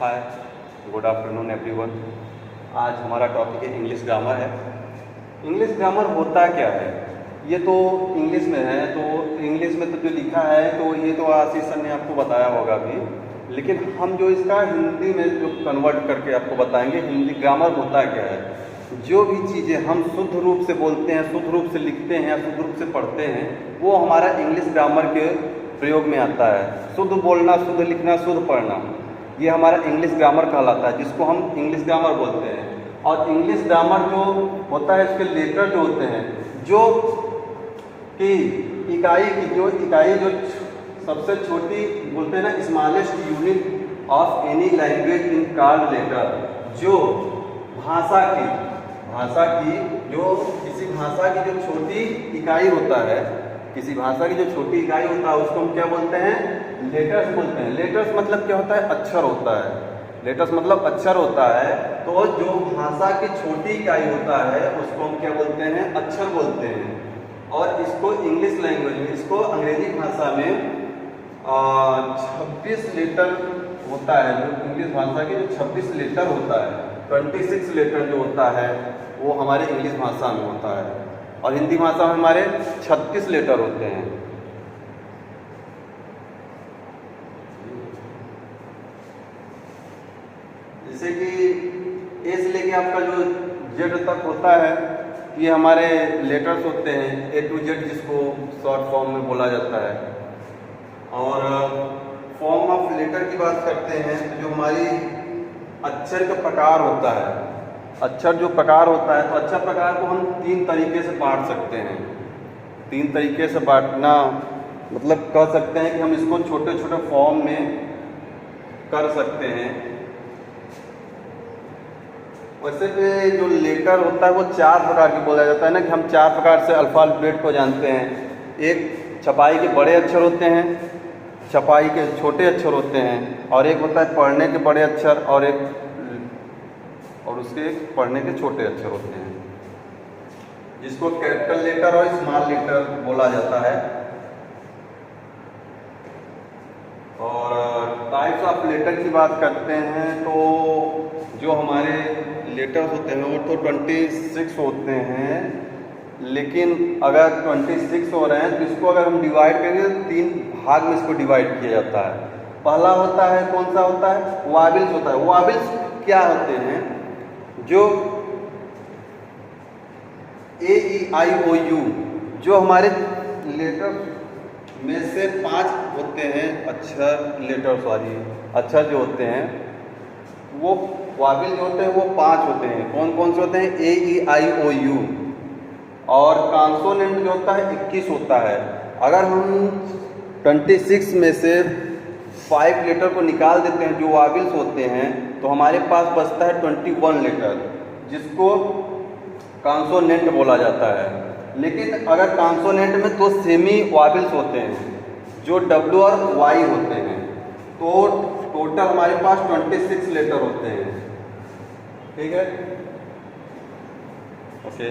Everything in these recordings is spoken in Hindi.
हाय, गुड आफ्टरनून एवरीवन। आज हमारा टॉपिक है इंग्लिश ग्रामर है। इंग्लिश ग्रामर होता क्या है? ये तो इंग्लिश में है, तो इंग्लिश में तो जो लिखा है तो ये तो आशीष सर ने आपको बताया होगा भी, लेकिन हम जो इसका हिंदी में जो कन्वर्ट करके आपको बताएंगे, हिंदी ग्रामर होता क्या है। जो भी चीज़ें हम शुद्ध रूप से बोलते हैं, शुद्ध रूप से लिखते हैं या शुद्ध रूप से पढ़ते हैं, वो हमारा इंग्लिश ग्रामर के प्रयोग में आता है। शुद्ध बोलना, शुद्ध लिखना, शुद्ध पढ़ना, ये हमारा इंग्लिश ग्रामर कहलाता है, जिसको हम इंग्लिश ग्रामर बोलते हैं। और इंग्लिश ग्रामर जो होता है, इसके लेटर जो होते हैं, जो कि इकाई जो सबसे छोटी बोलते हैं ना, smallest unit of any language in called letter. जो भाषा की जो किसी भाषा की जो छोटी इकाई होता है, किसी भाषा की जो छोटी इकाई होता है, उसको हम क्या बोलते हैं? लेटर्स बोलते हैं। लेटर्स मतलब क्या होता है? अक्षर होता है। लेटर्स मतलब अक्षर होता है। तो जो भाषा की छोटी इकाई होता है उसको हम क्या बोलते हैं? अक्षर बोलते हैं। और इसको इंग्लिश लैंग्वेज में, इसको अंग्रेजी भाषा में 26 लेटर होता है। जो इंग्लिश भाषा के जो 26 लेटर होता है, 26 लेटर जो होता है वो हमारे इंग्लिश भाषा में होता है। और हिंदी भाषा में हमारे 36 लेटर होते हैं। जैसे कि ए से लेके आपका जो जेड तक होता है, ये हमारे लेटर्स होते हैं, ए टू जेड, जिसको शॉर्ट फॉर्म में बोला जाता है। और फॉर्म ऑफ लेटर की बात करते हैं तो जो हमारी अक्षर का प्रकार होता है, अक्षर जो प्रकार होता है, तो अक्षर प्रकार को हम 3 तरीके से बांट सकते हैं। 3 तरीके से बांटना मतलब कह सकते हैं कि हम इसको छोटे छोटे फॉर्म में कर सकते हैं। वैसे भी जो लेटर होता है वो 4 प्रकार के बोला जाता है ना, कि हम 4 प्रकार से अल्फ़ाबेट को जानते हैं। एक छपाई के बड़े अक्षर होते हैं, छपाई के छोटे अक्षर होते हैं, और एक होता है पढ़ने के बड़े अक्षर, और उसके पढ़ने के छोटे अक्षर होते हैं, जिसको कैपिटल लेटर और स्मॉल लेटर बोला जाता है। और टाइप्स ऑफ लेटर की बात करते हैं तो जो हमारे लेटर्स होते हैं वो तो 26 होते हैं, लेकिन अगर 26 हो रहे हैं तो इसको अगर हम डिवाइड करेंगे तो 3 भाग में इसको डिवाइड किया जाता है। पहला होता है, कौन सा होता है? वाबिल्स होता है। वाबिल्स क्या होते हैं? जो ए ई आई ओ यू, जो हमारे लेटर में से 5 होते हैं अक्षर, लेटर सॉरी अक्षर जो होते हैं, वो वाबिल जो होते हैं वो 5 होते हैं। कौन कौन से होते हैं? ए ई आई ओ यू। और कॉन्सोनेंट जो होता है 21 होता है। अगर हम 26 में से 5 लेटर को निकाल देते हैं जो वाबिल्स होते हैं, तो हमारे पास बचता है 21 लेटर, जिसको कॉन्सोनेंट बोला जाता है। लेकिन अगर कॉन्सोनेंट में तो सेमी वाबिल्स होते हैं जो डब्ल्यू और वाई होते हैं, तो टोटल हमारे पास 26 लेटर होते हैं। ठीक है, ओके।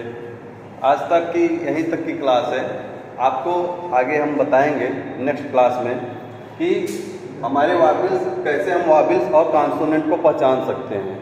आज तक की यहीं तक की क्लास है। आपको आगे हम बताएंगे नेक्स्ट क्लास में कि हमारे वाबिल्स कैसे हम वाबिल्स और कॉन्सोनेंट को पहचान सकते हैं।